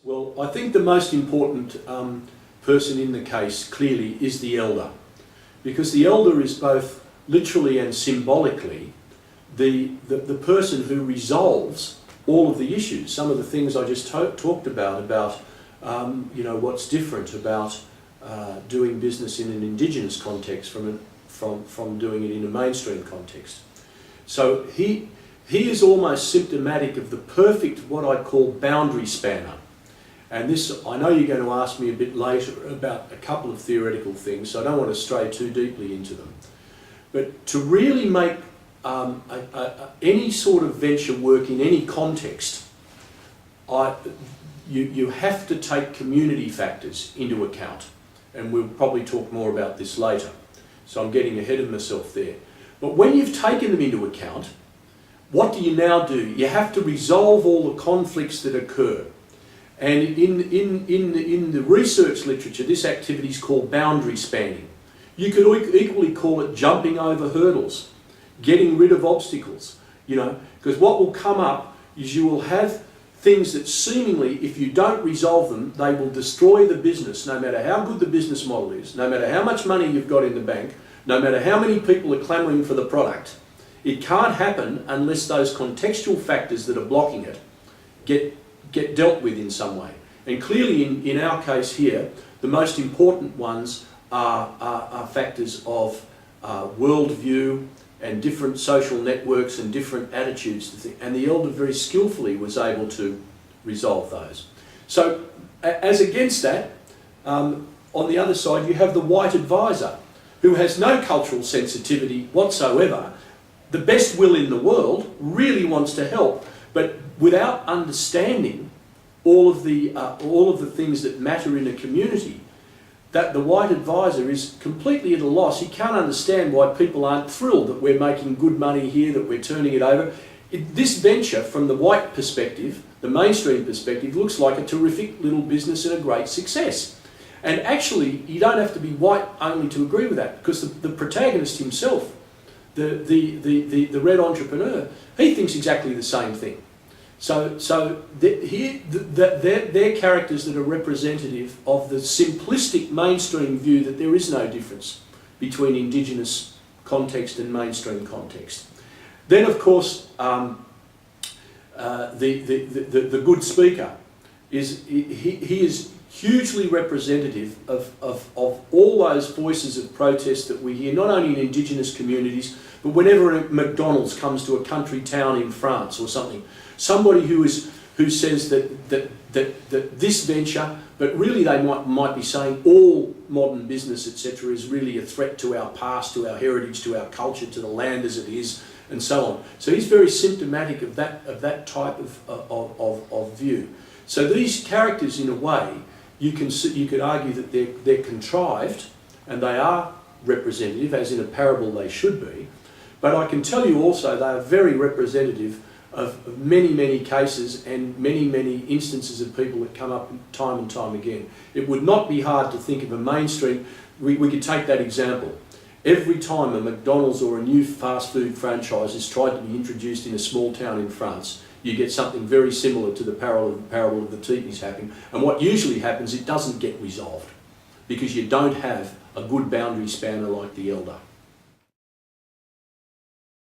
Well, I think the most important person in the case clearly is the elder, because the elder is both literally and symbolically the person who resolves all of the issues. Some of the things I just talked about you know, what's different about doing business in an Indigenous context from doing it in a mainstream context. So he is almost symptomatic of the perfect, what I call, boundary spanner. And this, I know you're going to ask me a bit later about a couple of theoretical things, so I don't want to stray too deeply into them. But to really make any sort of venture work in any context, you have to take community factors into account. And we'll probably talk more about this later. So I'm getting ahead of myself there. But when you've taken them into account, what do you now do? You have to resolve all the conflicts that occur. And in the research literature, this activity is called boundary spanning. You could equally call it jumping over hurdles, getting rid of obstacles, you know, because what will come up is you will have things that seemingly, if you don't resolve them, they will destroy the business, no matter how good the business model is, no matter how much money you've got in the bank, no matter how many people are clamouring for the product. It can't happen unless those contextual factors that are blocking it get dealt with in some way. And clearly in our case here, the most important ones are factors of worldview and different social networks and different attitudes to things. And the elder very skillfully was able to resolve those. So as against that, on the other side you have the white advisor, who has no cultural sensitivity whatsoever, the best will in the world, really wants to help, but without understanding all of the things that matter in a community, that the white advisor is completely at a loss. He can't understand why people aren't thrilled that we're making good money here, that we're turning it over. This venture, from the white perspective, the mainstream perspective, looks like a terrific little business and a great success. And actually, you don't have to be white only to agree with that, because the protagonist himself, the red entrepreneur, he thinks exactly the same thing. So they're characters that are representative of the simplistic mainstream view that there is no difference between Indigenous context and mainstream context. Then, of course, the good speaker is he is hugely representative of all those voices of protest that we hear, not only in Indigenous communities, but whenever a McDonald's comes to a country town in France or something, somebody who says that this venture, but really they might be saying all modern business, etc., is really a threat to our past, to our heritage, to our culture, to the land as it is, and so on. So he's very symptomatic of that type of view. So these characters, in a way, you could argue that they're contrived, and they are representative, as in a parable they should be. But I can tell you also they are very representative of many, many cases and many, many instances of people that come up time and time again. It would not be hard to think of a mainstream. We could take that example. Every time a McDonald's or a new fast food franchise is tried to be introduced in a small town in France, you get something very similar to the parable of the Teepees happening. And what usually happens, it doesn't get resolved, because you don't have a good boundary spanner like the elder.